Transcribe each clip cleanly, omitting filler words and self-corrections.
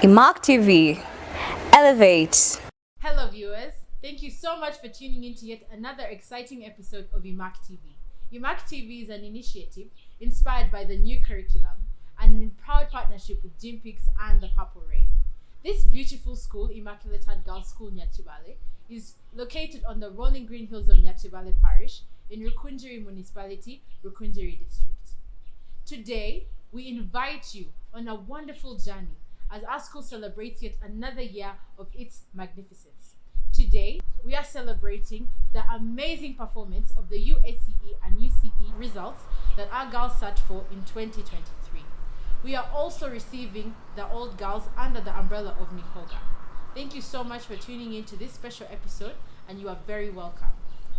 Immac TV, elevate. Hello viewers, thank you so much for tuning in to yet another exciting episode of Immac TV. Immac TV is an initiative inspired by the new curriculum and in proud partnership with Gympix and the Purple Rain. This beautiful school, Immaculate Heart Girls School Nyatibale, is located on the rolling green hills of Nyatibale Parish in Rukunjiri Municipality, Rukunjiri District. Today, we invite you on a wonderful journey as our school celebrates yet another year of its magnificence. Today, we are celebrating the amazing performance of the USCE and UCE results that our girls sat for in 2023. We are also receiving the old girls under the umbrella of Nihoga. Thank you so much for tuning in to this special episode, and you are very welcome.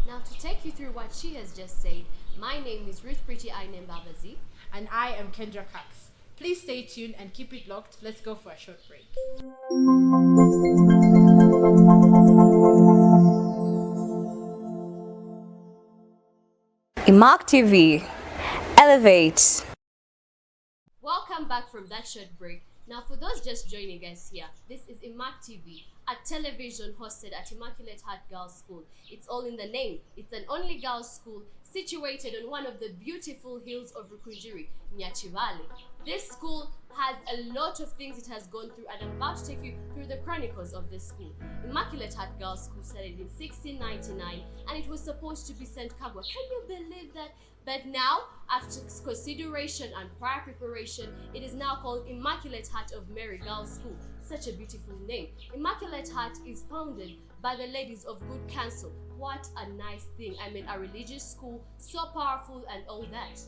Now, to take you through what she has just said, my name is Ruth Pretty Ainem Babazi. And I am Kendra Cox. Please stay tuned and keep it locked. Let's go for a short break. Immac TV, elevate. Welcome back from that short break. Now, for those just joining us here, this is Immac TV, a television hosted at Immaculate Heart Girls School. It's all in the name. It's an only girls' school situated on one of the beautiful hills of Rukunjiri, Nyachivale. This school has a lot of things it has gone through, and I'm about to take you through the chronicles of this school. Immaculate Heart Girls School started in 1699, and it was supposed to be St. Kagwa. Can you believe that? But now, after consideration and prior preparation, it is now called Immaculate Heart of Mary Girls School. Such a beautiful name. Immaculate Heart is founded by the ladies of good counsel. What a nice thing. I mean, a religious school, so powerful and all that.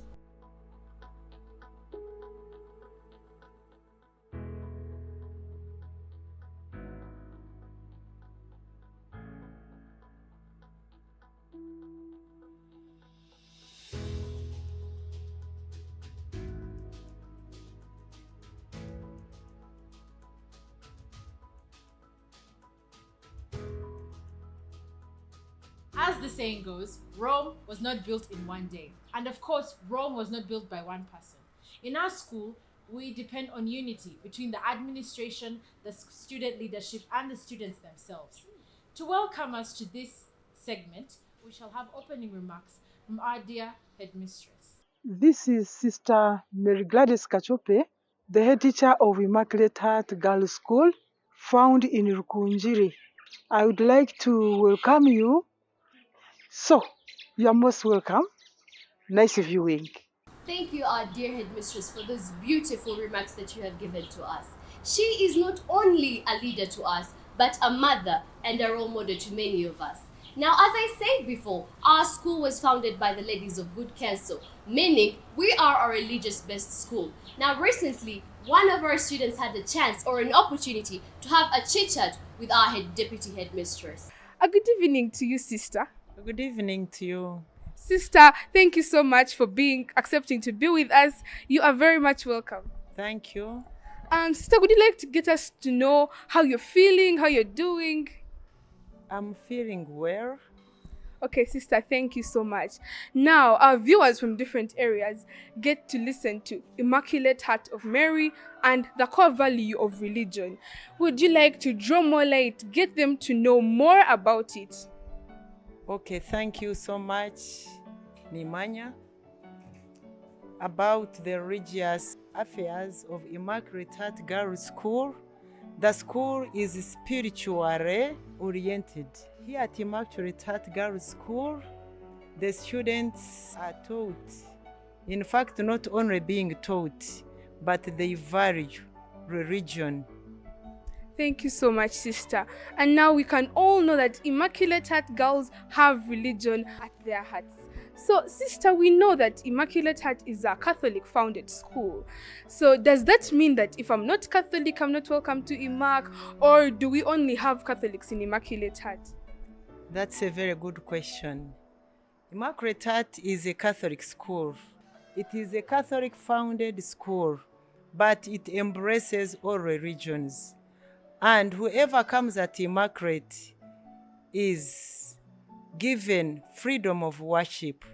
As the saying goes, Rome was not built in one day. And of course, Rome was not built by one person. In our school, we depend on unity between the administration, the student leadership, and the students themselves. To welcome us to this segment, we shall have opening remarks from our dear headmistress. This is Sister Mary Gladys Kachope, the head teacher of Immaculate Heart Girls School, found in Rukunjiri. I would like to welcome you. So, you are most welcome. Nice viewing. Thank you, our dear headmistress, for those beautiful remarks that you have given to us. She is not only a leader to us, but a mother and a role model to many of us. Now, as I said before, our school was founded by the ladies of good counsel, meaning we are a religious-based school. Now, recently, one of our students had the chance or an opportunity to have a chit-chat with our deputy headmistress. A good evening to you, sister. Good evening to you. Sister, thank you so much for accepting to be with us. You are very much welcome. Thank you. Sister, would you like to get us to know how you're feeling, how you're doing? I'm feeling well. Okay, sister, thank you so much. Now, our viewers from different areas get to listen to Immaculate Heart of Mary and the core value of religion. Would you like to draw more light, get them to know more about it? Okay, thank you so much, Nimanya. About the religious affairs of Immaculate Heart Girls School, the school is spiritually oriented. Here at Immaculate Heart Girls School, the students are taught, in fact, not only being taught, but they value religion. Thank you so much, sister. And now we can all know that Immaculate Heart girls have religion at their hearts. So, sister, we know that Immaculate Heart is a Catholic-founded school. So, does that mean that if I'm not Catholic, I'm not welcome to Immac? Or do we only have Catholics in Immaculate Heart? That's a very good question. Immaculate Heart is a Catholic school. It is a Catholic-founded school, but it embraces all religions. And whoever comes at Immaculate is given freedom of worship.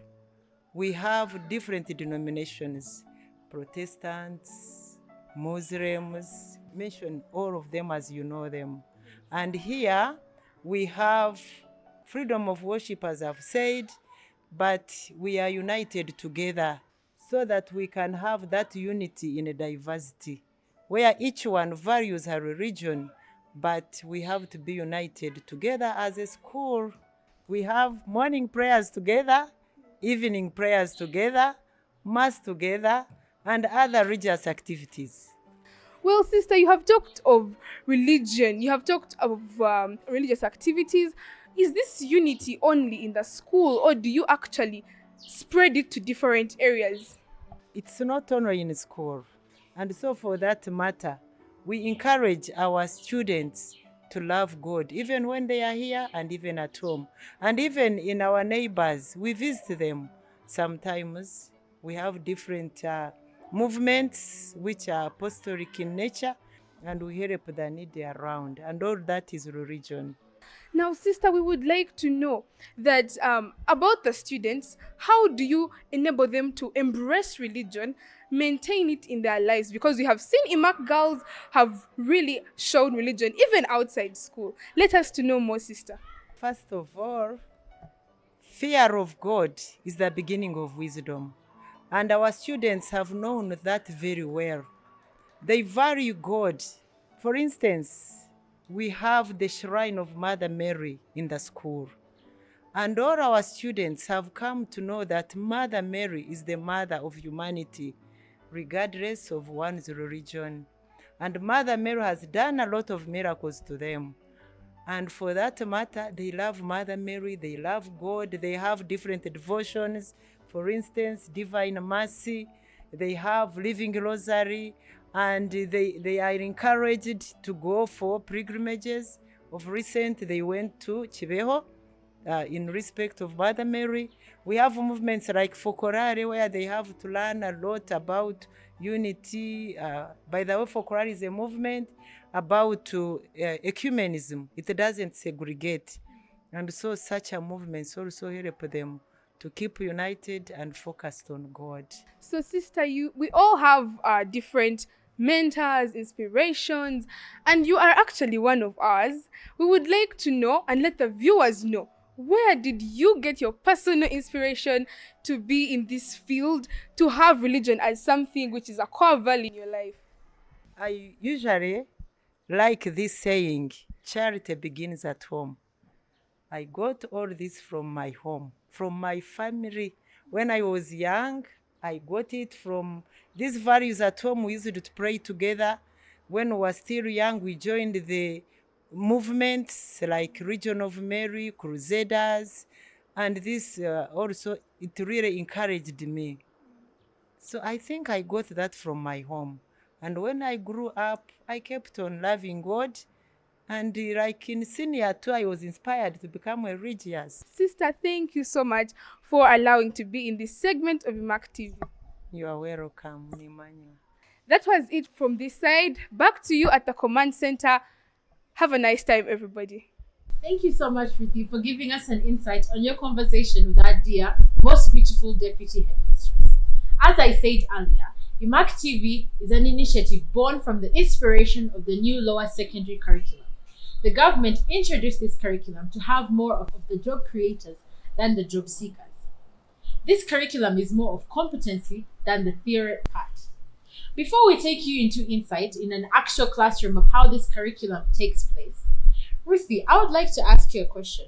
we have different denominations, Protestants, Muslims, mention all of them as you know them. And here we have freedom of worship, as I've said, but we are united together so that we can have that unity in a diversity, where each one values her religion, but we have to be united together as a school. We have morning prayers together, evening prayers together, mass together, and other religious activities. Well, sister, you have talked of religion, you have talked of religious activities. Is this unity only in the school, or do you actually spread it to different areas? It's not only in school. And so for that matter, we encourage our students to love God, even when they are here and even at home. And even in our neighbors, we visit them. Sometimes we have different movements which are apostolic in nature, and we help the needy around. And all that is religion. Now, sister, we would like to know that about the students, how do you enable them to embrace religion, maintain it in their lives? Because we have seen Imach girls have really shown religion even outside school. Let us to know more, sister. First of all, fear of God is the beginning of wisdom. And our students have known that very well. They value God. For instance, we have the shrine of Mother Mary in the school. And all our students have come to know that Mother Mary is the mother of humanity, regardless of one's religion. And Mother Mary has done a lot of miracles to them. And for that matter, they love Mother Mary, they love God, they have different devotions. For instance, Divine Mercy, they have Living Rosary, and they are encouraged to go for pilgrimages. Of recent, they went to Chibeho in respect of Mother Mary. We have movements like Focolare, where they have to learn a lot about unity. By the way, Focolare is a movement about ecumenism. It doesn't segregate. And so such a movement also help them to keep united and focused on God. So, sister, we all have different mentors, inspirations, and you are actually one of ours. We would like to know and let the viewers know, where did you get your personal inspiration to be in this field, to have religion as something which is a core value in your life? I usually like this saying, charity begins at home. I got all this from my home, from my family. When I was young, I got it from these values at home. We used to pray together. When we were still young, we joined the movements like Region of Mary, Crusaders, and this also, it really encouraged me. So I think I got that from my home. And when I grew up, I kept on loving God. And like in senior too, I was inspired to become a religious. Sister, thank you so much for allowing to be in this segment of Imach TV. You are welcome, Nimanya. That was it from this side. Back to you at the command center. Have a nice time, everybody. Thank you so much, Ruthie, for giving us an insight on your conversation with our dear, most beautiful deputy headmistress. As I said earlier, Imach TV is an initiative born from the inspiration of the new lower secondary curriculum. The government introduced this curriculum to have more of the job creators than the job seekers. This curriculum is more of competency than the theory part. Before we take you into insight in an actual classroom of how this curriculum takes place, Ruthie, I would like to ask you a question.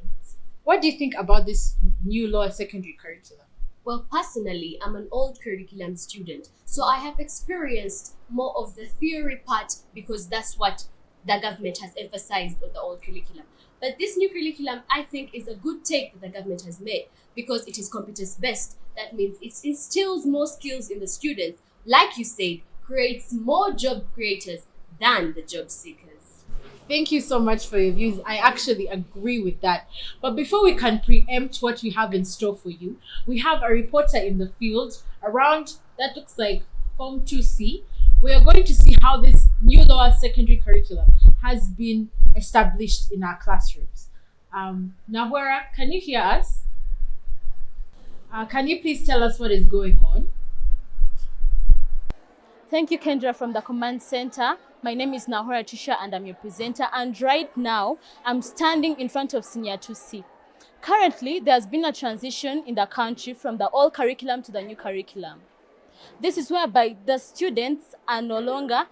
What do you think about this new lower secondary curriculum? Well, personally, I'm an old curriculum student, so I have experienced more of the theory part because that's what the government has emphasized on the old curriculum. But this new curriculum, I think, is a good take that the government has made because it is competence-based. That means it instills more skills in the students. Like you said, creates more job creators than the job seekers. Thank you so much for your views. I actually agree with that. But before we can preempt what we have in store for you, we have a reporter in the field around, that looks like Form 2C. We are going to see how this new lower secondary curriculum has been established in our classrooms. Nahwera, can you hear us? Can you please tell us what is going on? Thank you, Kendra, from the command center. My name is Nahora Tisha and I'm your presenter. And right now, I'm standing in front of Senior 2C. Currently, there's been a transition in the country from the old curriculum to the new curriculum. This is whereby the students are no longer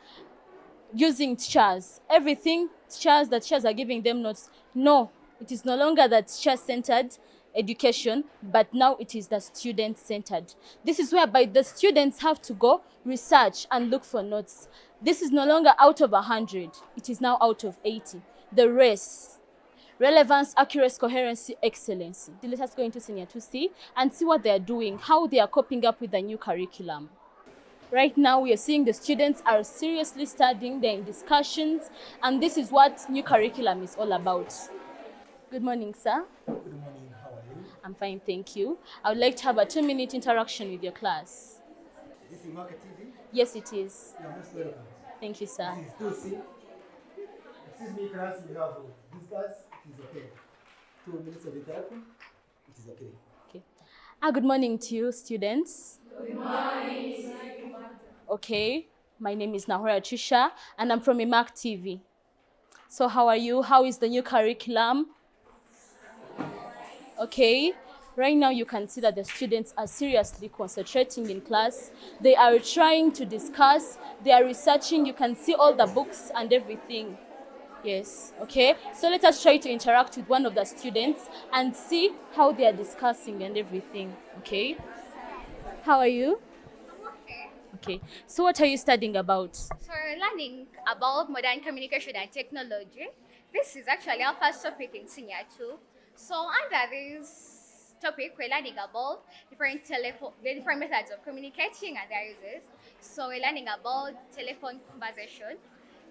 using teachers. Everything, the teachers are giving them notes. No, it is no longer the teacher-centered education, but now it is the student-centered. This is whereby the students have to go research and look for notes. This is no longer out of 100, it is now out of 80. The race, relevance, accuracy, coherency, excellency. Let us go into Senior 2C and see what they are doing, how they are coping up with the new curriculum. Right now, we are seeing the students are seriously studying, they're in discussions, and this is what new curriculum is all about. Good morning, sir. Good morning, how are you? I'm fine, thank you. I would like to have a 2-minute interaction with your class. Is this Immac TV? Yes, it is. You are most welcome. Thank you, sir. This is 2C. Excuse me, class, we have discuss. It is okay. 2 minutes of interaction. It is okay. Okay. Good morning to you, students. Good morning. Okay, my name is Nahora Trisha, and I'm from Immac TV. So how are you? How is the new curriculum? Okay, right now you can see that the students are seriously concentrating in class. They are trying to discuss, they are researching, you can see all the books and everything. Yes, okay. So let us try to interact with one of the students and see how they are discussing and everything, okay? How are you? Okay, so what are you studying about? So we're learning about modern communication and technology. This is actually our first topic in Senior 2. So under this topic, we're learning about the different methods of communicating and their uses. So we're learning about telephone conversation.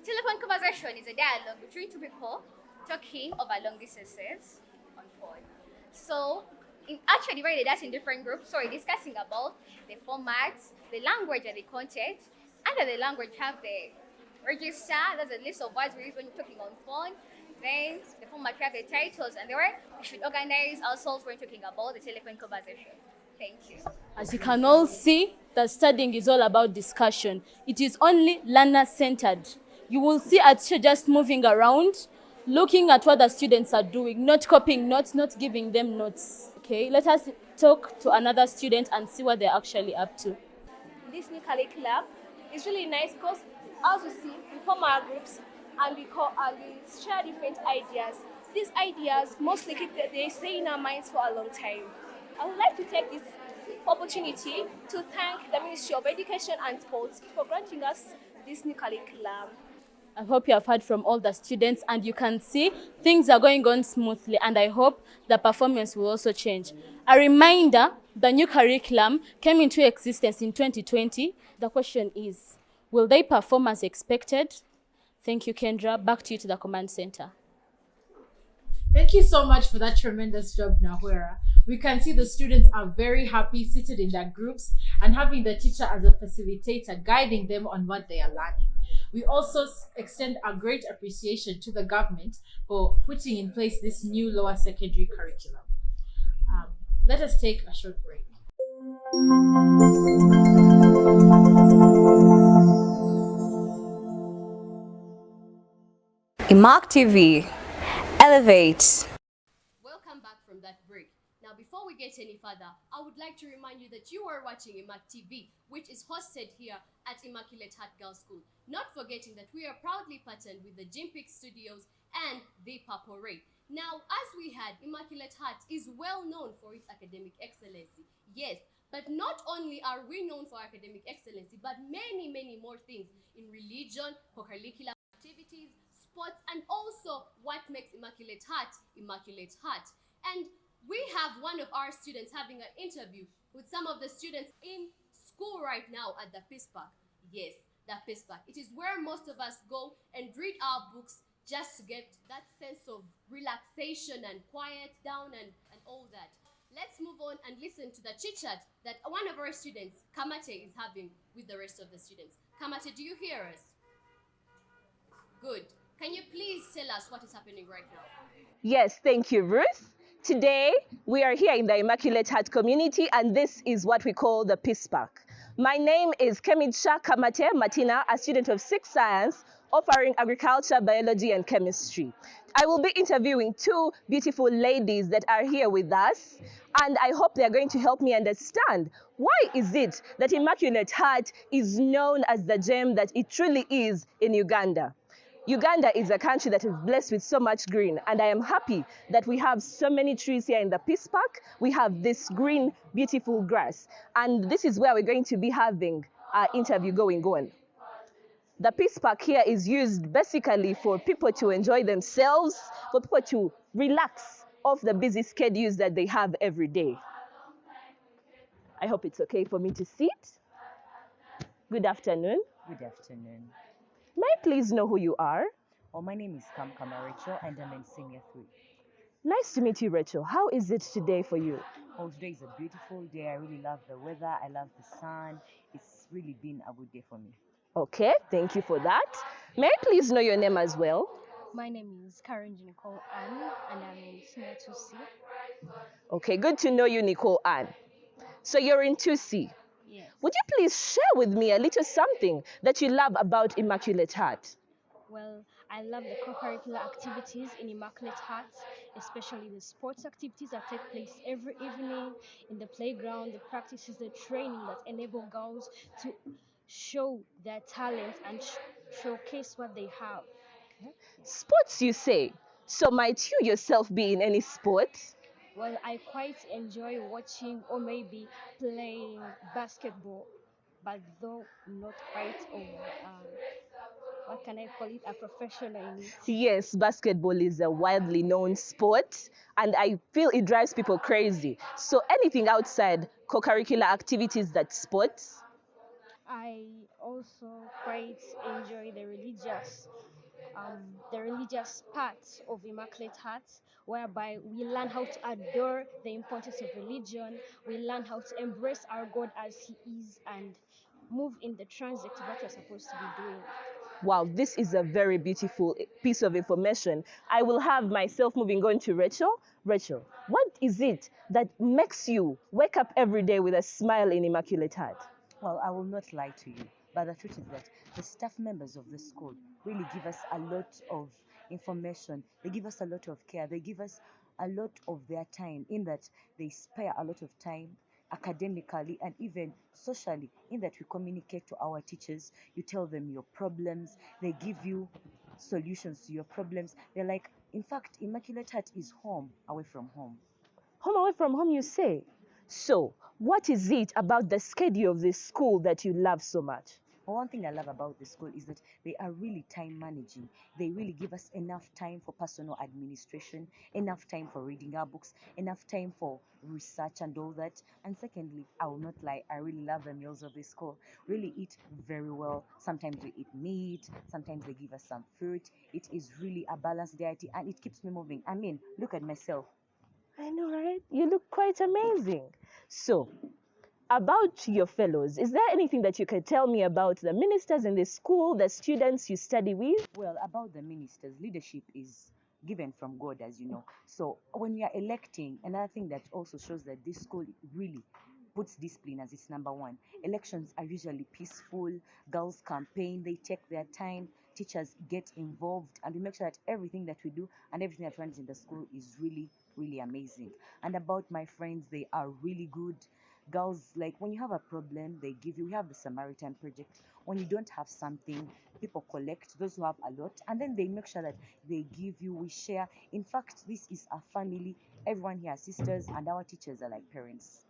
Telephone conversation is a dialogue between two people talking over long distances on phone. So actually divided us in different groups. So we're discussing about the formats, the language and the content. Under the language, have the register, that's a list of words we use when you're talking on phone. Then the format, we have the titles and the way we should organize ourselves when talking about the telephone conversation. Thank you. As you can all see, the studying is all about discussion. It is only learner-centered. You will see a teacher just moving around, looking at what the students are doing, not copying notes, not giving them notes. Okay, let us talk to another student and see what they're actually up to. This new curriculum is really nice because, as you see, we form our groups and we share different ideas. These ideas mostly they stay in our minds for a long time. I would like to take this opportunity to thank the Ministry of Education and Sports for granting us this new curriculum. I hope you have heard from all the students and you can see things are going on smoothly, and I hope the performance will also change. A reminder, the new curriculum came into existence in 2020. The question is, will they perform as expected? Thank you, Kendra. Back to you to the command center. Thank you so much for that tremendous job, Nahwera. We can see the students are very happy seated in their groups and having the teacher as a facilitator guiding them on what they are learning. We also extend our great appreciation to the government for putting in place this new lower secondary curriculum. Let us take a short break. Imach TV. Elevate. Welcome back from that break. Now, before we get any further, I would like to remind you that you are watching Immac TV, which is hosted here at Immaculate Heart Girls School. Not forgetting that we are proudly partnered with the Gympic Studios and the Purple Ray. Now, as we had, Immaculate Heart is well known for its academic excellency. Yes, but not only are we known for academic excellency, but many, many more things in religion, co-curricular activities, sports, and also what makes Immaculate Heart Immaculate Heart. And we have one of our students having an interview with some of the students in school right now at the Peace Park. Yes, the Peace Park. It is where most of us go and read our books just to get that sense of relaxation and quiet down and all that. Let's move on and listen to the chit-chat that one of our students, Kamate, is having with the rest of the students. Kamate, do you hear us? Good. Can you please tell us what is happening right now? Yes, thank you, Ruth. Today, we are here in the Immaculate Heart community, and this is what we call the Peace Park. My name is Kemidsha Kamate Matina, a student of 6th Science, offering agriculture, biology, and chemistry. I will be interviewing two beautiful ladies that are here with us, and I hope they are going to help me understand why is it that Immaculate Heart is known as the gem that it truly is in Uganda. Uganda is a country that is blessed with so much green, and I am happy that we have so many trees here in the Peace Park. We have this green, beautiful grass, and this is where we're going to be having our interview going on. The Peace Park here is used basically for people to enjoy themselves, for people to relax off the busy schedules that they have every day. I hope it's okay for me to sit. Good afternoon. Good afternoon. May I please know who you are? Oh, my name is Kamkama Rachel and I'm in Senior 3. Nice to meet you, Rachel. How is it today for you? Oh, today is a beautiful day. I really love the weather. I love the sun. It's really been a good day for me. Okay, thank you for that. May I please know your name as well? My name is Karen Nicole Ann and I'm in Senior 2C. Okay, good to know you, Nicole Ann. So you're in 2C. Yes. Would you please share with me a little something that you love about Immaculate Heart? Well, I love the co-curricular activities in Immaculate Heart, especially the sports activities that take place every evening in the playground, the practices, the training that enable girls to show their talents and showcase what they have. Sports, you say? So might you yourself be in any sport? Well, I quite enjoy watching or maybe playing basketball, but though not quite of what can I call it, a professional in it. Yes, basketball is a widely known sport, and I feel it drives people crazy. So anything outside co-curricular activities that's sports? I also quite enjoy the religious parts of Immaculate Heart, whereby we learn how to adore the importance of religion, we learn how to embrace our God as He is, and move in the transit of what we're supposed to be doing. Wow, this is a very beautiful piece of information. I will have myself moving on to Rachel. Rachel, what is it that makes you wake up every day with a smile in Immaculate Heart? Well, I will not lie to you, but the truth is that the staff members of the school really give us a lot of information. They give us a lot of care. They give us a lot of their time, in that they spare a lot of time academically and even socially, in that we communicate to our teachers. You tell them your problems. They give you solutions to your problems. They're like, in fact, Immaculate Heart is home away from home. Home away from home, you say? So, what is it about the schedule of this school that you love so much? Well, one thing I love about the school is that they are really time managing. They really give us enough time for personal administration, enough time for reading our books, enough time for research and all that. And secondly, I will not lie, I really love the meals of this school. Really eat very well. Sometimes we eat meat, sometimes they give us some fruit. It is really a balanced diet and it keeps me moving. I mean, look at myself. I know, right? You look quite amazing. So, about your fellows, is there anything that you could tell me about the ministers in the school, the students you study with? Well, about the ministers, leadership is given from God, as you know. So when we are electing, another thing that also shows that this school really puts discipline as its number one. Elections are usually peaceful. Girls campaign, they take their time. Teachers get involved, and we make sure that everything that we do and everything that runs in the school is really, really amazing. And about my friends, they are really good. Girls, like when you have a problem, they give you. We have the Samaritan project. When you don't have something, people collect those who have a lot, and then they make sure that they give you. We share. In fact, this is a family. Everyone here are sisters, and our teachers are like parents.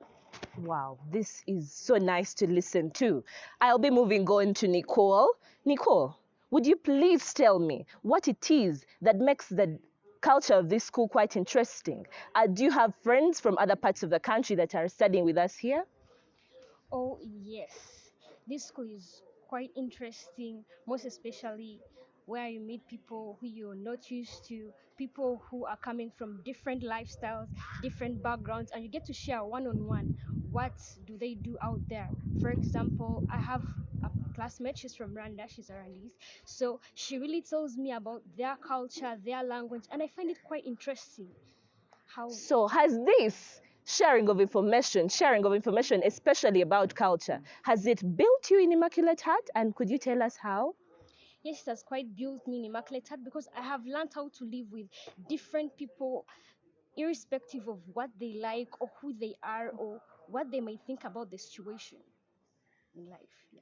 Wow, this is so nice to listen to. I'll be moving on to Nicole. Nicole, would you please tell me what it is that makes the culture of this school quite interesting? Do you have friends from other parts of the country that are studying with us here? Oh, yes. This school is quite interesting, most especially where you meet people who you're not used to, people who are coming from different lifestyles, different backgrounds, and you get to share one-on-one. What do they do out there? For example, I have a classmate, she's from Rwanda, she's a Rwandese, so she really tells me about their culture, their language, and I find it quite interesting how. So has this sharing of information, especially about culture, has it built you in Immaculate Heart? And could you tell us how? Yes, it has quite built me in Immaculate Heart because I have learned how to live with different people, irrespective of what they like or who they are or what they may think about the situation in life. Yeah.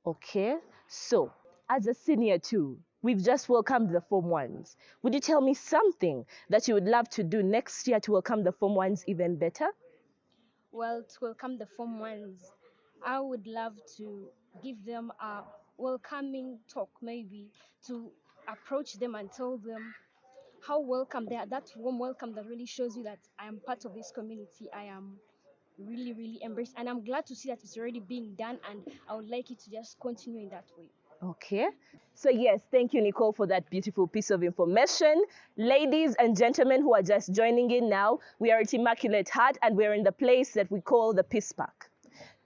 Okay, so as a senior too, we've just welcomed the Form 1s. Would you tell me something that you would love to do next year to welcome the Form 1s even better? Well, to welcome the Form 1s, I would love to give them a welcoming talk, maybe to approach them and tell them how welcome they are. That warm welcome that really shows you that I am part of this community. I am really, really embraced, and I'm glad to see that it's already being done, and I would like it to just continue in that way. Okay. So yes, thank you, Nicole, for that beautiful piece of information. Ladies and gentlemen who are just joining in now, we are at Immaculate Heart and we're in the place that we call the Peace Park.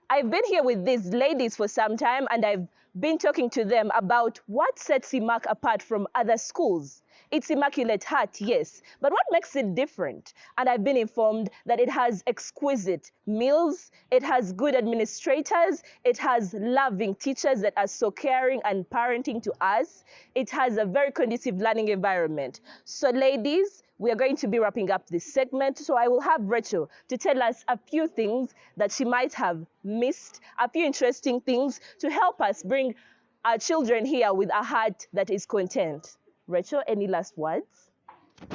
I've been here with these ladies for some time and I've been talking to them about what sets Immac apart from other schools. It's Immaculate Heart, yes, but what makes it different? And I've been informed that it has exquisite meals, it has good administrators, it has loving teachers that are so caring and parenting to us. It has a very conducive learning environment. So ladies, we are going to be wrapping up this segment, so I will have Rachel to tell us a few things that she might have missed, a few interesting things to help us bring our children here with a heart that is content. Rachel, any last words?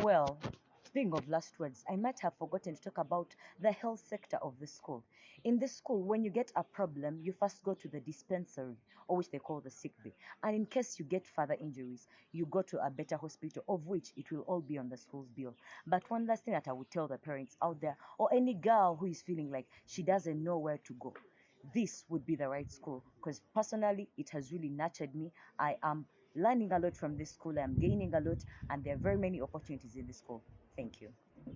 Well, speaking of last words, I might have forgotten to talk about the health sector of the school. In this school, when you get a problem, you first go to the dispensary, or which they call the sick bay. And in case you get further injuries, you go to a better hospital, of which it will all be on the school's bill. But one last thing that I would tell the parents out there, or any girl who is feeling like she doesn't know where to go, this would be the right school, because personally, it has really nurtured me. I am learning a lot from this school. I'm gaining a lot, and there are very many opportunities in this school. Thank you.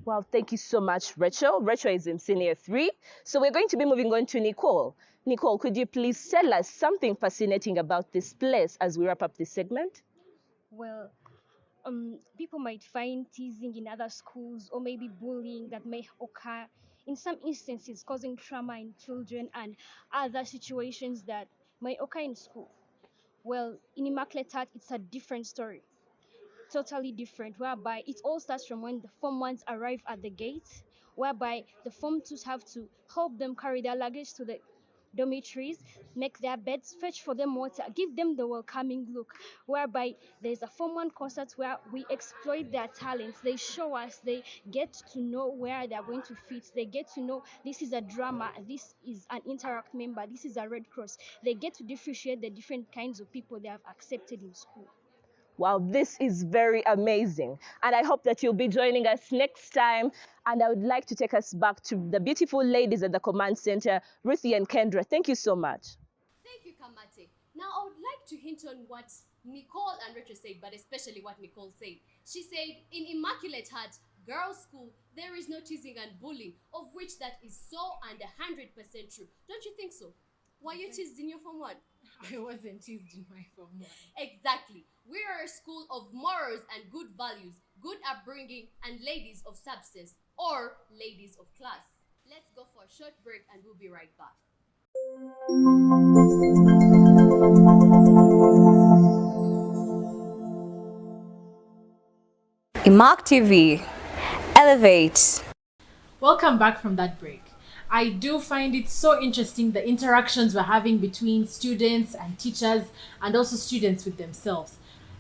Well, thank you so much, Rachel. Rachel is in Senior 3. So we're going to be moving on to Nicole. Nicole, could you please tell us something fascinating about this place as we wrap up this segment? Well, people might find teasing in other schools or maybe bullying that may occur in some instances, causing trauma in children and other situations that may occur in school. Well, in Immaculate Heart, it's a different story, totally different, whereby it all starts from when the Form 1s arrive at the gate, whereby the Form 2s have to help them carry their luggage to the dormitories, make their beds, fetch for them water, give them the welcoming look, whereby there's a Form 1 concert where we exploit their talents. They show us, they get to know where they're going to fit, they get to know this is a drama, this is an Interact member, this is a Red Cross. They get to differentiate the different kinds of people they have accepted in school. Wow, this is very amazing. And I hope that you'll be joining us next time. And I would like to take us back to the beautiful ladies at the command center, Ruthie and Kendra. Thank you so much. Thank you, Kamate. Now, I would like to hint on what Nicole and Rachel said, but especially what Nicole said. She said, in Immaculate Heart Girls' School, there is no teasing and bullying, of which that is so and 100% true. Don't you think so? Were you teased in your Form 1? I wasn't teased in my Form 1. Exactly. We are a school of morals and good values, good upbringing, and ladies of substance, or ladies of class. Let's go for a short break and we'll be right back. Imach TV, elevate. Welcome back from that break. I do find it so interesting the interactions we're having between students and teachers and also students with themselves.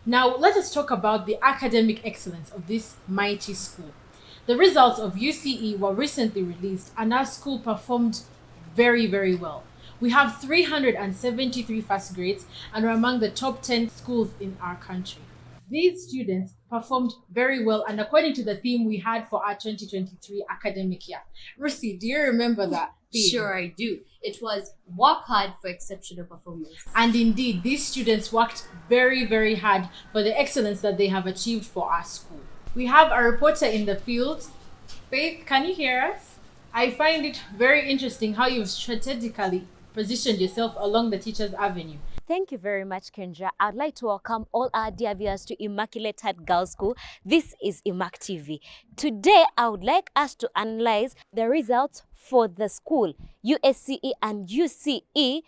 Now, let us talk about the academic excellence of this mighty school. The results of UCE were recently released and our school performed very, very well. We have 373 first grades and we're among the top 10 schools in our country. These students performed very well, and according to the theme we had for our 2023 academic year. Ruthie, do you remember that theme? Sure, I do. It was work hard for exceptional performance. And indeed, these students worked very, very hard for the excellence that they have achieved for our school. We have a reporter in the field. Faith, can you hear us? I find it very interesting how you've strategically positioned yourself along the Teachers Avenue. Thank you very much, Kendra. I'd like to welcome all our dear viewers to Immaculate Heart Girls School. This is Imach TV. Today, I would like us to analyze the results for the school, USCE and UCE,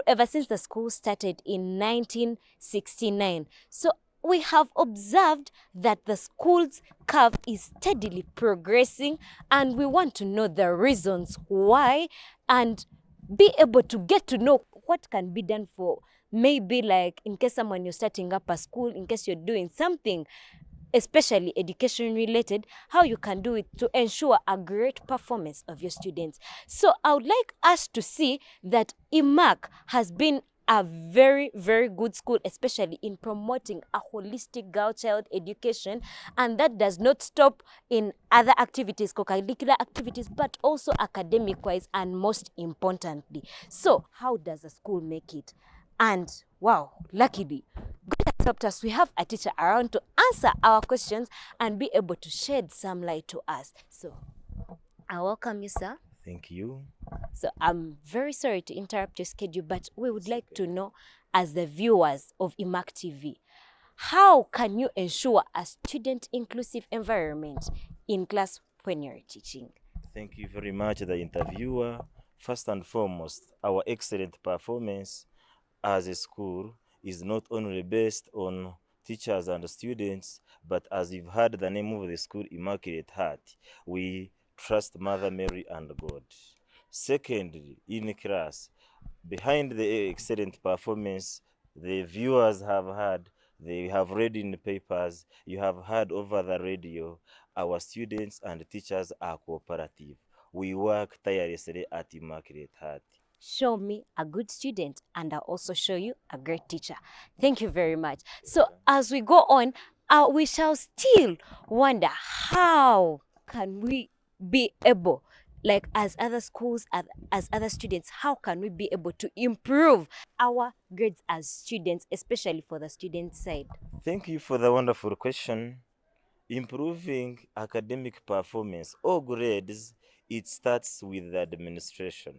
ever since the school started in 1969. So we have observed that the school's curve is steadily progressing, and we want to know the reasons why and be able to get to know what can be done for maybe like in case someone you're starting up a school, in case you're doing something especially education related, how you can do it to ensure a great performance of your students. So I would like us to see that Imach has been a very, very good school, especially in promoting a holistic girl-child education, and that does not stop in other activities, co-curricular activities, but also academic-wise, and most importantly. So how does a school make it? And wow, luckily, God has helped us. We have a teacher around to answer our questions and be able to shed some light to us. So I welcome you, sir. Thank you. So I'm very sorry to interrupt your schedule, but we would like to know, as the viewers of Imach TV, how can you ensure a student-inclusive environment in class when you're teaching? Thank you very much, the interviewer. First and foremost, our excellent performance as a school is not only based on teachers and students, but as you've heard the name of the school, Immaculate Heart, we trust Mother Mary and God. Secondly, in class, behind the excellent performance the viewers have heard, they have read in the papers, you have heard over the radio, our students and teachers are cooperative. We work tirelessly at Immaculate Heart. Show me a good student and I'll also show you a great teacher. Thank you very much. So as we go on, we shall still wonder, how can we be able, like as other schools, as other students, how can we be able to improve our grades as students, especially for the student side? Thank you for the wonderful question. Improving academic performance or grades, it starts with the administration.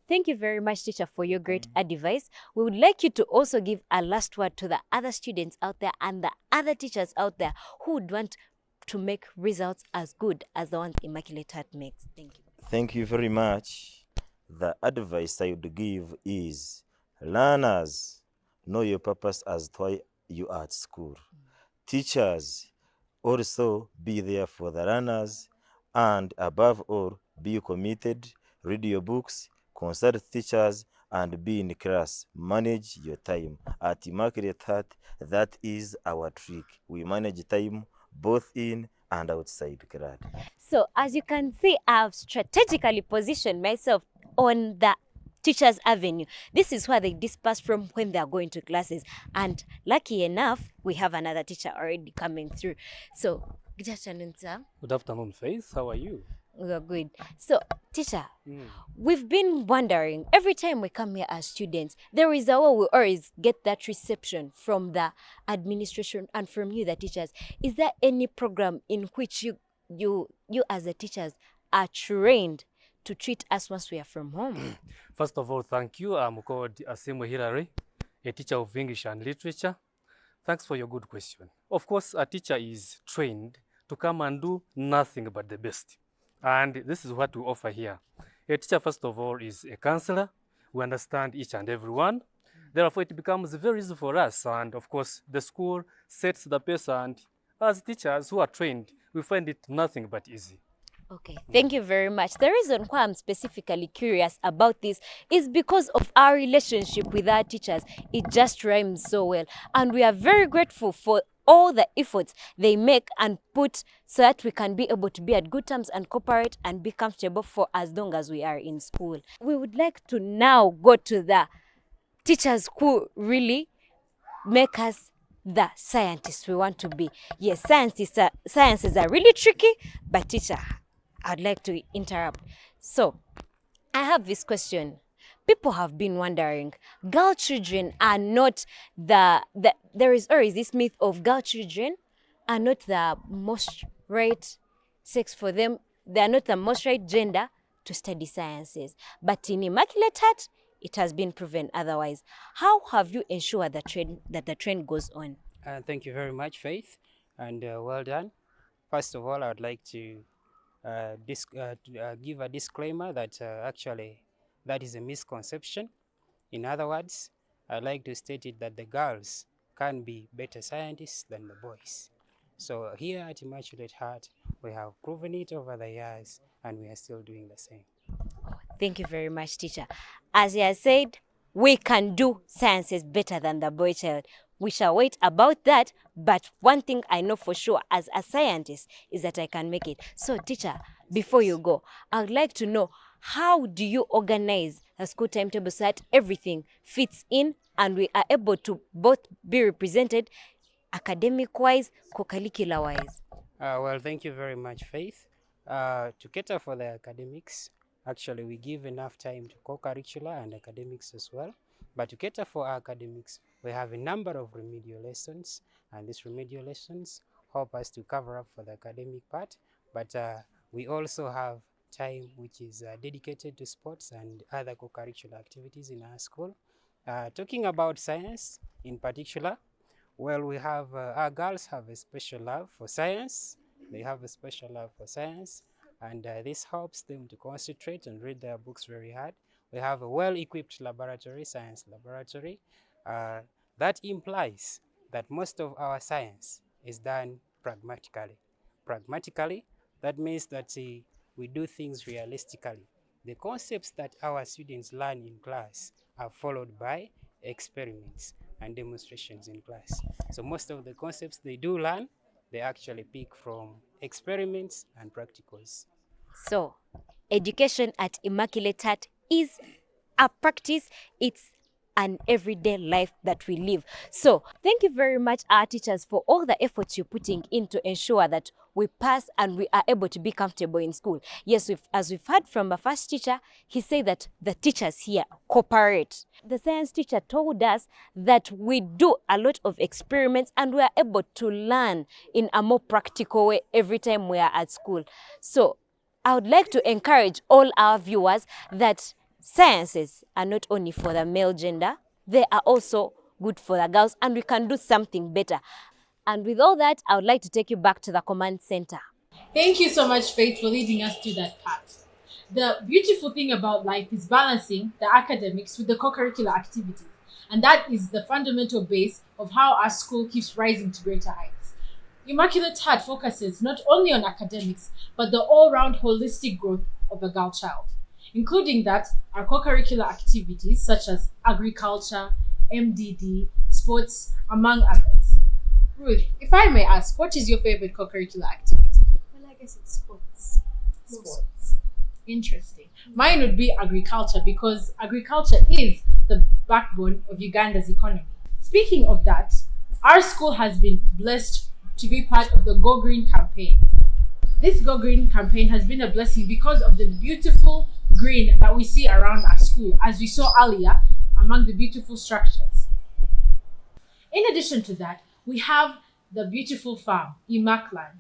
Thank you very much, teacher, for your great advice. We would like you to also give a last word to the other students out there and the other teachers out there who would want to make results as good as the ones Immaculate Heart makes. Thank you. Thank you very much. The advice I would give is, learners, know your purpose as to why you are at school. Teachers, also be there for the learners, and above all, be committed, read your books, consult teachers, and be in class. Manage your time. At Immaculate Heart, that is our trick. We manage time both in and outside class. So as you can see, I've strategically positioned myself on the Teachers Avenue. This is where they disperse from when they are going to classes. And lucky enough, we have another teacher already coming through. So, good afternoon, sir. Good afternoon, Faith. How are you? We are good. So, teacher, we've been wondering, every time we come here as students, there is a way we always get that reception from the administration and from you, the teachers. Is there any program in which you as the teachers are trained to treat us once we are from home? First of all, thank you. I'm called Asimwe Hilary, a teacher of English and Literature. Thanks for your good question. Of course, a teacher is trained to come and do nothing but the best. And this is what we offer here. A teacher, first of all, is a counselor. We understand each and every one. Therefore, it becomes very easy for us. And of course, the school sets the pace. And as teachers who are trained, we find it nothing but easy. Okay, thank you very much. The reason why I'm specifically curious about this is because of our relationship with our teachers. It just rhymes so well. And we are very grateful for all the efforts they make and put so that we can be able to be at good terms and cooperate and be comfortable for as long as we are in school. We would like to now go to the teachers who really make us the scientists we want to be. Yes, sciences are really tricky, but teacher, I'd like to interrupt. So, I have this question. People have been wondering, girl children are not there is always this myth of girl children are not the most right sex for them. They are not the most right gender to study sciences. But in Immaculate Heart, it has been proven otherwise. How have you ensured that the trend goes on? Thank you very much, Faith, and well done. First of all, I would like to give a disclaimer that actually that is a misconception. In other words, I'd like to state it that the girls can be better scientists than the boys. So here at Immaculate Heart, we have proven it over the years, and we are still doing the same. Thank you very much, teacher. As you have said, we can do sciences better than the boy child. We shall wait about that, but one thing I know for sure as a scientist is that I can make it. So, teacher, before you go, I would like to know, how do you organize a school timetable so that everything fits in and we are able to both be represented academic-wise, co-curricular-wise? Well, thank you very much, Faith. To cater for the academics, actually we give enough time to co-curricular and academics as well. But to cater for our academics, we have a number of remedial lessons, and these remedial lessons help us to cover up for the academic part. But we also have time which is dedicated to sports and other co-curricular activities in our school. Talking about science in particular, well, we have our girls have a special love for science. They have a special love for science, and this helps them to concentrate and read their books very hard. We have a well-equipped laboratory, science laboratory. That implies that most of our science is done pragmatically. Pragmatically, that means that we do things realistically. The concepts that our students learn in class are followed by experiments and demonstrations in class. So most of the concepts they do learn, they actually pick from experiments and practicals. So, education at Immaculate Heart is a practice. It's an everyday life that we live. So, thank you very much, our teachers, for all the efforts you're putting in to ensure that we pass and we are able to be comfortable in school. Yes, as we've heard from our first teacher, he said that the teachers here cooperate. The science teacher told us that we do a lot of experiments and we are able to learn in a more practical way every time we are at school. So, I would like to encourage all our viewers that sciences are not only for the male gender, they are also good for the girls, and we can do something better. And with all that, I would like to take you back to the command center. Thank you so much, Faith, for leading us to that part. The beautiful thing about life is balancing the academics with the co-curricular activities. And that is the fundamental base of how our school keeps rising to greater heights. Immaculate Heart focuses not only on academics, but the all-round holistic growth of a girl child, including that our co-curricular activities such as agriculture, MDD, sports, among others. Ruth, if I may ask, what is your favorite co-curricular activity? Well, I guess it's sports. Sports. Interesting. Mine would be agriculture, because agriculture is the backbone of Uganda's economy. Speaking of that, our school has been blessed to be part of the Go Green campaign. This Go Green campaign has been a blessing because of the beautiful green that we see around our school, as we saw earlier among the beautiful structures. In addition to that, we have the beautiful farm, Imach land,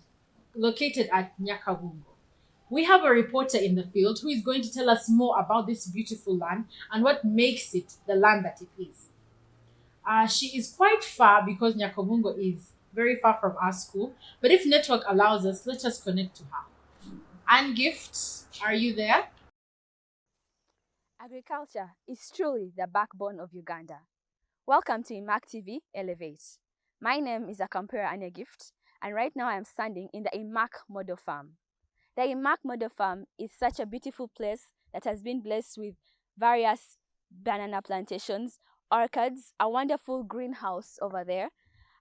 located at Nyakabungo. We have a reporter in the field who is going to tell us more about this beautiful land and what makes it the land that it is. She is quite far because Nyakabungo is very far from our school, but if network allows us, let us connect to her. Anne Gift, are you there? Agriculture is truly the backbone of Uganda. Welcome to Imach TV Elevate. My name is Akampera Anya Gift, and right now I am standing in the Imach Model Farm. The Imach Model Farm is such a beautiful place that has been blessed with various banana plantations, orchards, a wonderful greenhouse over there,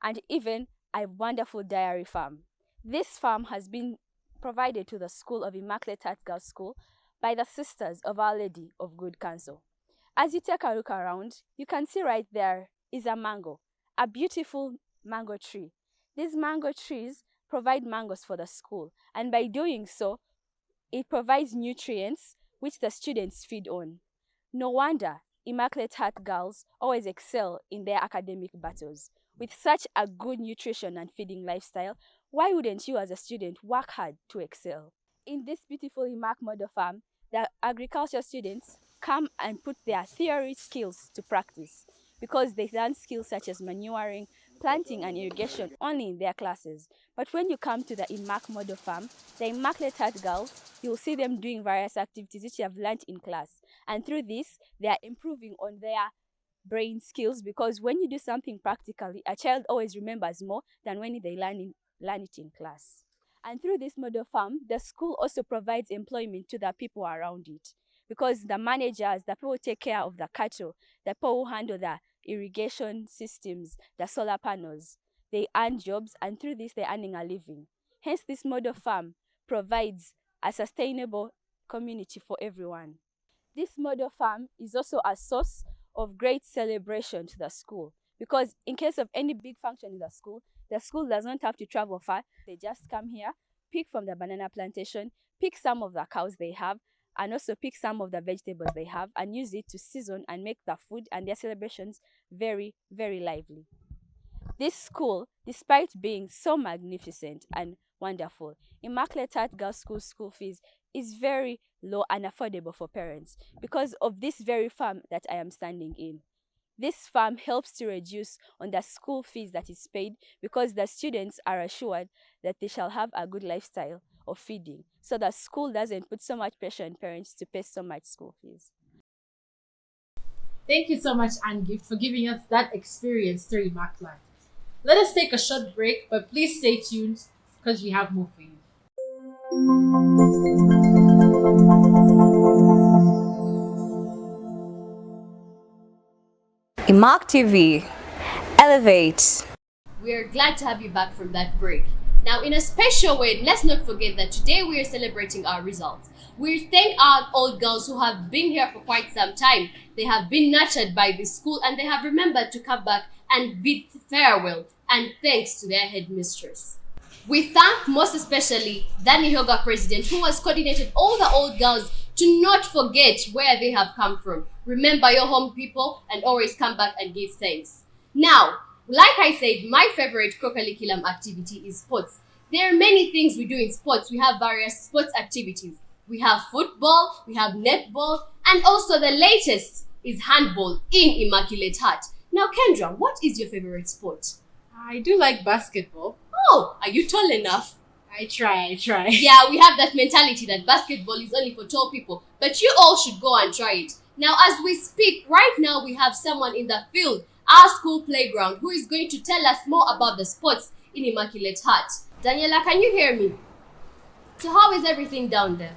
and even a wonderful dairy farm. This farm has been provided to the School of Immaculate Heart Girls School by the Sisters of Our Lady of Good Counsel. As you take a look around, you can see right there is a mango, a beautiful mango tree. These mango trees provide mangoes for the school, and by doing so, it provides nutrients which the students feed on. No wonder Immaculate Heart girls always excel in their academic battles. With such a good nutrition and feeding lifestyle, why wouldn't you as a student work hard to excel? In this beautiful Imach Model Farm, the agriculture students come and put their theory skills to practice, because they learn skills such as manuring, planting and irrigation only in their classes. But when you come to the Imach model farm, the Immaculate Heart girls, you'll see them doing various activities which they have learned in class. And through this, they are improving on their brain skills, because when you do something practically, a child always remembers more than when they learn it in class. And through this model farm, the school also provides employment to the people around it, because the managers, the people who take care of the cattle, the people who handle the irrigation systems, the solar panels, they earn jobs, and through this they're earning a living. Hence, this model farm provides a sustainable community for everyone. This model farm is also a source of great celebration to the school, because in case of any big function in the school does not have to travel far. They just come here, pick from the banana plantation, pick some of the cows they have, and also pick some of the vegetables they have, and use it to season and make the food and their celebrations very, very lively. This school, despite being so magnificent and wonderful, Immaculate Heart Girls School school fees is very low and affordable for parents because of this very farm that I am standing in. This farm helps to reduce on the school fees that is paid, because the students are assured that they shall have a good lifestyle of feeding. So the school doesn't put so much pressure on parents to pay so much school fees. Thank you so much, Anne Gift, for giving us that experience through Imach Life. Let us take a short break, but please stay tuned because we have more for you. Imach TV. Elevate. We are glad to have you back from that break. Now, in a special way, let's not forget that today we are celebrating our results. We thank our old girls who have been here for quite some time. They have been nurtured by this school and they have remembered to come back and bid farewell and thanks to their headmistress. We thank most especially Danny Hoga President, who has coordinated all the old girls to not forget where they have come from. Remember your home people and always come back and give thanks. Now, like I said, my favorite co-curriculum activity is sports. There are many things we do in sports. We have various sports activities. We have football, we have netball, and also the latest is handball in Immaculate Heart. Now, Kendra, what is your favorite sport? I do like basketball. Oh, are you tall enough? I try. Yeah, we have that mentality that basketball is only for tall people, but you all should go and try it. Now, as we speak, right now we have someone in the field, our school playground, who is going to tell us more about the sports in Immaculate Heart. Daniela, can you hear me? So how is everything down there?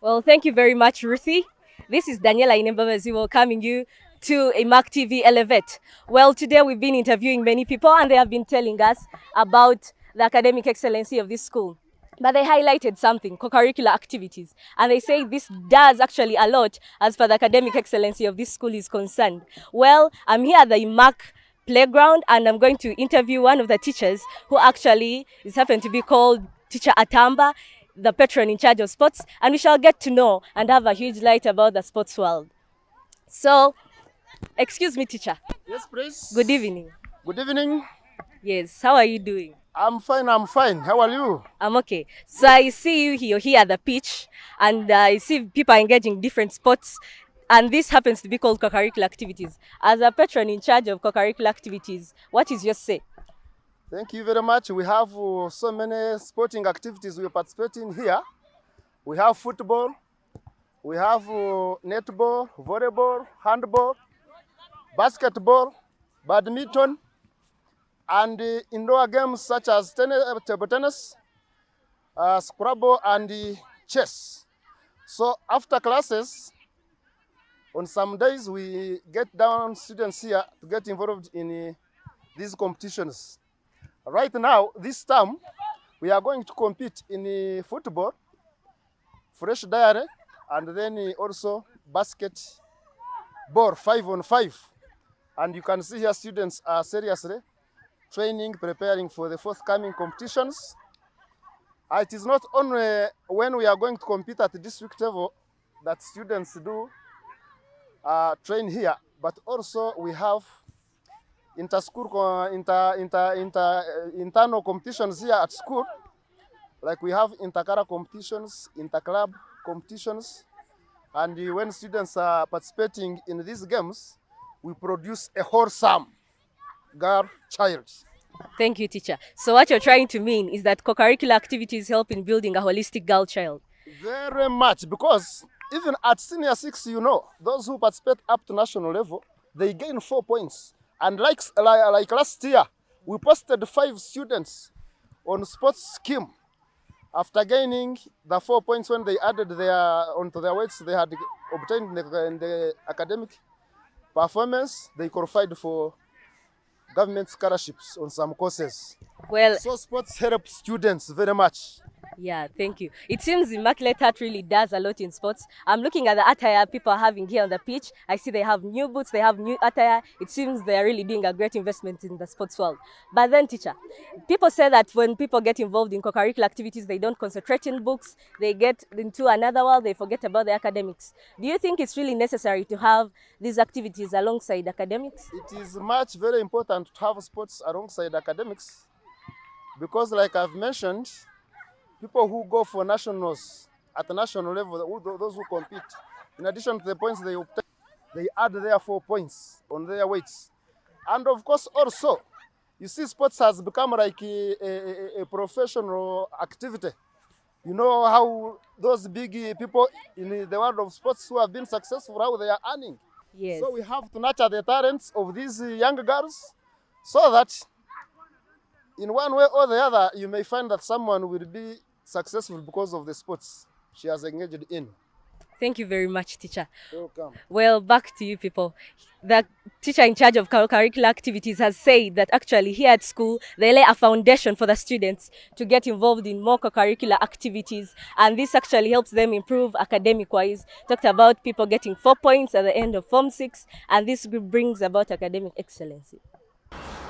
Well, thank you very much, Ruthie. This is Daniela Inembabazi welcoming you to Imach TV Elevate. Well, today we've been interviewing many people and they have been telling us about the academic excellency of this school. But they highlighted something, co-curricular activities. And they say this does actually a lot as far as the academic excellency of this school is concerned. Well, I'm here at the Imach playground and I'm going to interview one of the teachers who actually is happened to be called Teacher Atamba, the patron in charge of sports. And we shall get to know and have a huge light about the sports world. So, excuse me, teacher. Yes, please. Good evening. Good evening. Yes, how are you doing? I'm fine. How are you? I'm okay. So I see you here at the pitch and I see people engaging in different sports and this happens to be called co-curricular activities. As a patron in charge of co-curricular activities, what is your say? Thank you very much. We have so many sporting activities we participate in here. We have football, we have netball, volleyball, handball, basketball, badminton, and indoor games such as table tennis, Scrabble, and chess. So after classes, on some days we get down students here to get involved in these competitions. Right now, this term, we are going to compete in football, fresh diary, and then also basketball 5-on-5. And you can see here students are seriously training, preparing for the forthcoming competitions. It is not only when we are going to compete at the district level that students do train here, but also we have internal competitions here at school. Like we have inter-cara competitions, inter-club competitions, And when students are participating in these games, we produce a wholesome girl child. Thank you, teacher. So what you're trying to mean is that co-curricular activities help in building a holistic girl child. Very much, because even at senior 6, you know, those who participate up to national level, they gain 4 points. And like last year, we posted 5 students on sports scheme. After gaining the 4 points when they added onto their weights they had obtained in the academic performance, they qualified for government scholarships on some courses. Well, so sports help students very much. Yeah, thank you. It seems Immaculate Heart really does a lot in sports. I'm looking at the attire people are having here on the pitch. I see they have new boots, they have new attire. It seems they are really doing a great investment in the sports world. But then, teacher, people say that when people get involved in co-curricular activities, they don't concentrate in books, they get into another world, they forget about the academics. Do you think it's really necessary to have these activities alongside academics? It is very important to have sports alongside academics because, like I've mentioned, people who go for nationals at the national level, those who compete, in addition to the points they obtain, they add their 4 points on their weights. And of course, also, you see, sports has become like a professional activity. You know how those big people in the world of sports who have been successful, how they are earning. Yes. So we have to nurture the talents of these young girls so that in one way or the other, you may find that someone will be successful because of the sports she has engaged in. Thank you very much, teacher. Welcome. Well, back to you people. The teacher in charge of co-curricular activities has said that actually here at school, they lay a foundation for the students to get involved in more co-curricular activities. And this actually helps them improve academic-wise. Talked about people getting 4 points at the end of Form 6, and this brings about academic excellency.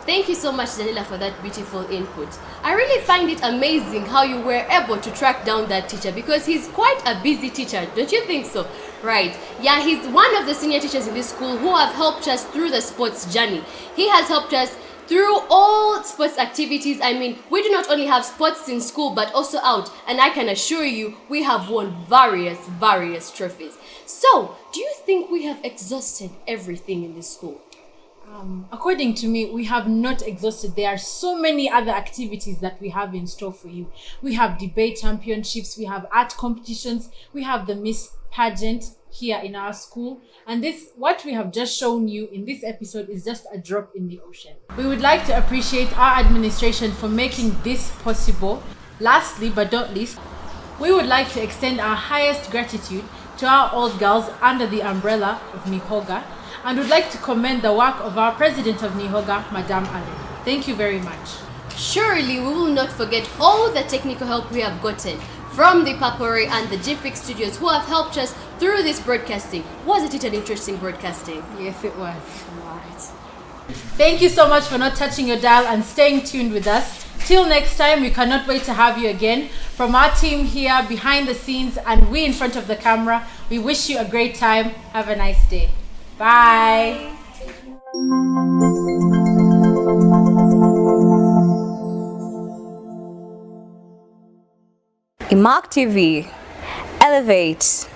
Thank you so much, Daniela, for that beautiful input. I really find it amazing how you were able to track down that teacher because he's quite a busy teacher, don't you think so? Right. Yeah, he's one of the senior teachers in this school who have helped us through the sports journey. He has helped us through all sports activities. I mean, we do not only have sports in school, but also out. And I can assure you, we have won various trophies. So, do you think we have exhausted everything in this school? According to me, we have not exhausted. There are so many other activities that we have in store for you. We have debate championships, we have art competitions, we have the Miss Pageant here in our school. And this, what we have just shown you in this episode, is just a drop in the ocean. We would like to appreciate our administration for making this possible. Lastly, but not least, we would like to extend our highest gratitude to our old girls under the umbrella of Nihoga, and would like to commend the work of our president of Nihoga, Madame Allen. Thank you very much. Surely we will not forget all the technical help we have gotten from the Papore and the JPIC studios who have helped us through this broadcasting. Wasn't it an interesting broadcasting? Yes, it was. Right. Thank you so much for not touching your dial and staying tuned with us. Till next time, we cannot wait to have you again. From our team here behind the scenes and we in front of the camera, we wish you a great time. Have a nice day. Bye. Imach TV. Elevate.